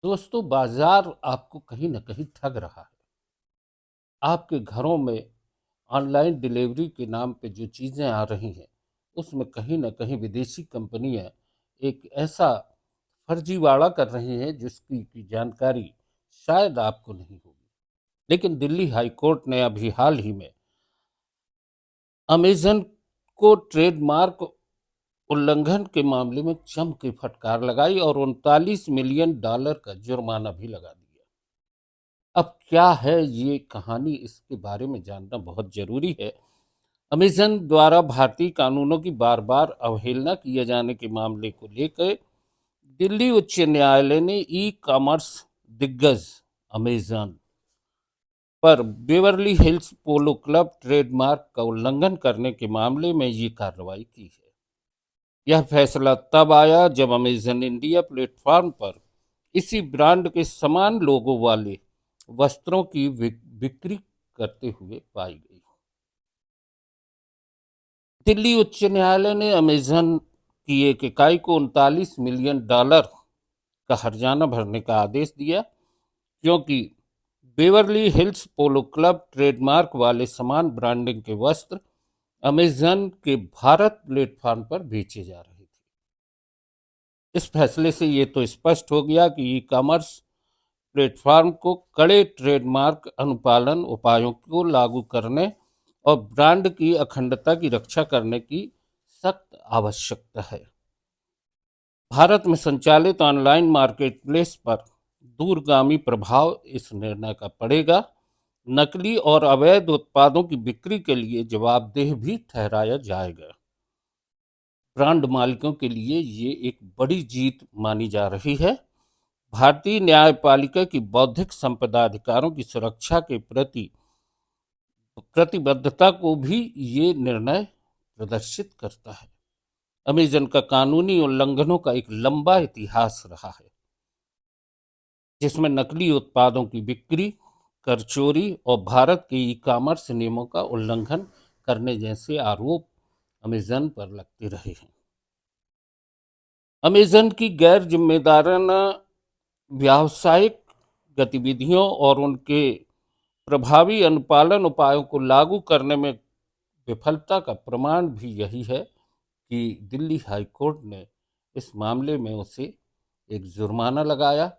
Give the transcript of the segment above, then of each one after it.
दोस्तों, बाजार आपको कहीं न कहीं ठग रहा है। आपके घरों में ऑनलाइन डिलीवरी के नाम पे जो चीज़ें आ रही हैं, उसमें कहीं न कहीं विदेशी कंपनियाँ एक ऐसा फर्जीवाड़ा कर रही हैं जिसकी की जानकारी शायद आपको नहीं होगी। लेकिन दिल्ली हाई कोर्ट ने अभी हाल ही में अमेज़न को ट्रेडमार्क उल्लंघन के मामले में जम के फटकार लगाई और $39 मिलियन का जुर्माना भी लगा दिया। अब क्या है ये कहानी, इसके बारे में जानना बहुत ज़रूरी है। अमेज़न द्वारा भारतीय कानूनों की बार-बार अवहेलना किए जाने के मामले को लेकर दिल्ली उच्च न्यायालय ने ई-कॉमर्स दिग्गज अमेज़न पर बेवरली हिल्स पोलो क्लब ट्रेडमार्क का उल्लंघन करने के मामले में ये कार्रवाई की है। यह फैसला तब आया जब अमेज़न इंडिया प्लेटफ़ॉर्म पर इसी ब्रांड के समान लोगो वाले वस्त्रों की बिक्री करते हुए पाई गई। दिल्ली उच्च न्यायालय ने अमेज़न की एक इकाई को $39 मिलियन का हर्जाना भरने का आदेश दिया, क्योंकि बेवरली हिल्स पोलो क्लब ट्रेडमार्क वाले समान ब्रांडिंग के वस्त्र अमेज़न के भारत प्लेटफ़ॉर्म पर बेचे जा रहे थे। इस फैसले से ये तो स्पष्ट हो गया कि ई कॉमर्स प्लेटफॉर्म को कड़े ट्रेडमार्क अनुपालन उपायों को लागू करने और ब्रांड की अखंडता की रक्षा करने की सख्त आवश्यकता है। भारत में संचालित ऑनलाइन मार्केटप्लेस पर दूरगामी प्रभाव इस निर्णय का पड़ेगा। नकली और अवैध उत्पादों की बिक्री के लिए जवाबदेह भी ठहराया जाएगा। ब्रांड मालिकों के लिए ये एक बड़ी जीत मानी जा रही है। भारतीय न्यायपालिका की बौद्धिक संपदा अधिकारों की सुरक्षा के प्रति प्रतिबद्धता को भी ये निर्णय प्रदर्शित करता है। अमेज़न का कानूनी उल्लंघनों का एक लंबा इतिहास रहा है, जिसमें नकली उत्पादों की बिक्री, कर चोरी और भारत के ई कॉमर्स नियमों का उल्लंघन करने जैसे आरोप अमेज़न पर लगते रहे हैं। अमेज़न की गैर जिम्मेदाराना व्यावसायिक गतिविधियों और उनके प्रभावी अनुपालन उपायों को लागू करने में विफलता का प्रमाण भी यही है कि दिल्ली हाई कोर्ट ने इस मामले में उसे एक जुर्माना लगाया,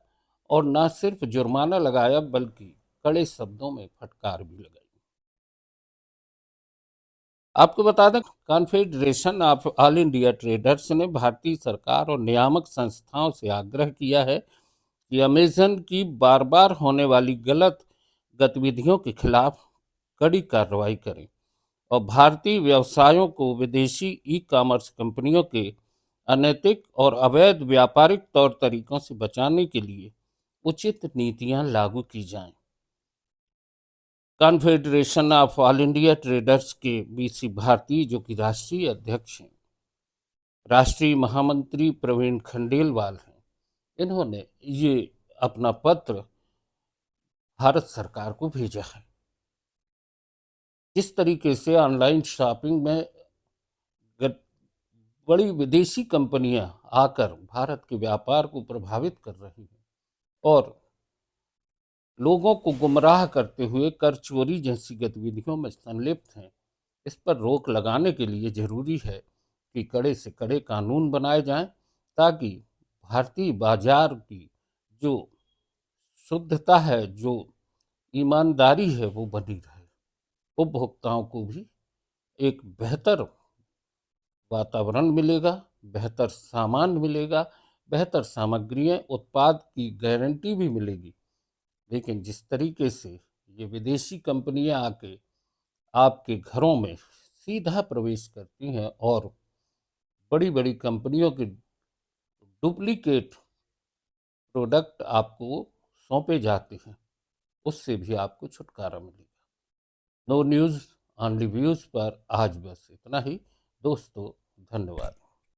और न सिर्फ जुर्माना लगाया बल्कि कड़े शब्दों में फटकार भी लगाई। आपको बता दें, confederation of all India traders ने भारतीय सरकार और नियामक संस्थाओं से आग्रह किया है कि अमेज़न की बार बार होने वाली गलत गतिविधियों के खिलाफ कड़ी कार्रवाई करें और भारतीय व्यवसायों को विदेशी ई कॉमर्स कंपनियों के अनैतिक और अवैध व्यापारिक तौर तरीकों से बचाने के लिए उचित नीतियां लागू की जाएं। Confederation of all India traders के बीसी भारती, जो कि राष्ट्रीय अध्यक्ष हैं, राष्ट्रीय महामंत्री प्रवीण खंडेलवाल हैं, इन्होंने ये अपना पत्र भारत सरकार को भेजा है। जिस तरीके से ऑनलाइन शॉपिंग में बड़ी विदेशी कंपनियां आकर भारत के व्यापार को प्रभावित कर रही हैं और लोगों को गुमराह करते हुए कर चोरी जैसी गतिविधियों में संलिप्त हैं, इस पर रोक लगाने के लिए जरूरी है कि कड़े से कड़े कानून बनाए जाएं, ताकि भारतीय बाजार की जो शुद्धता है, जो ईमानदारी है, वो बनी रहे। उपभोक्ताओं को भी एक बेहतर वातावरण मिलेगा, बेहतर सामान मिलेगा, बेहतर सामग्रियाँ, उत्पाद की गारंटी भी मिलेगी। लेकिन जिस तरीके से ये विदेशी कंपनियां आके आपके घरों में सीधा प्रवेश करती हैं और बड़ी बड़ी कंपनियों के डुप्लीकेट प्रोडक्ट आपको सौंपे जाते हैं, उससे भी आपको छुटकारा मिलेगा। नो न्यूज़ ऑनली व्यूज़ पर आज बस इतना ही। दोस्तों, धन्यवाद।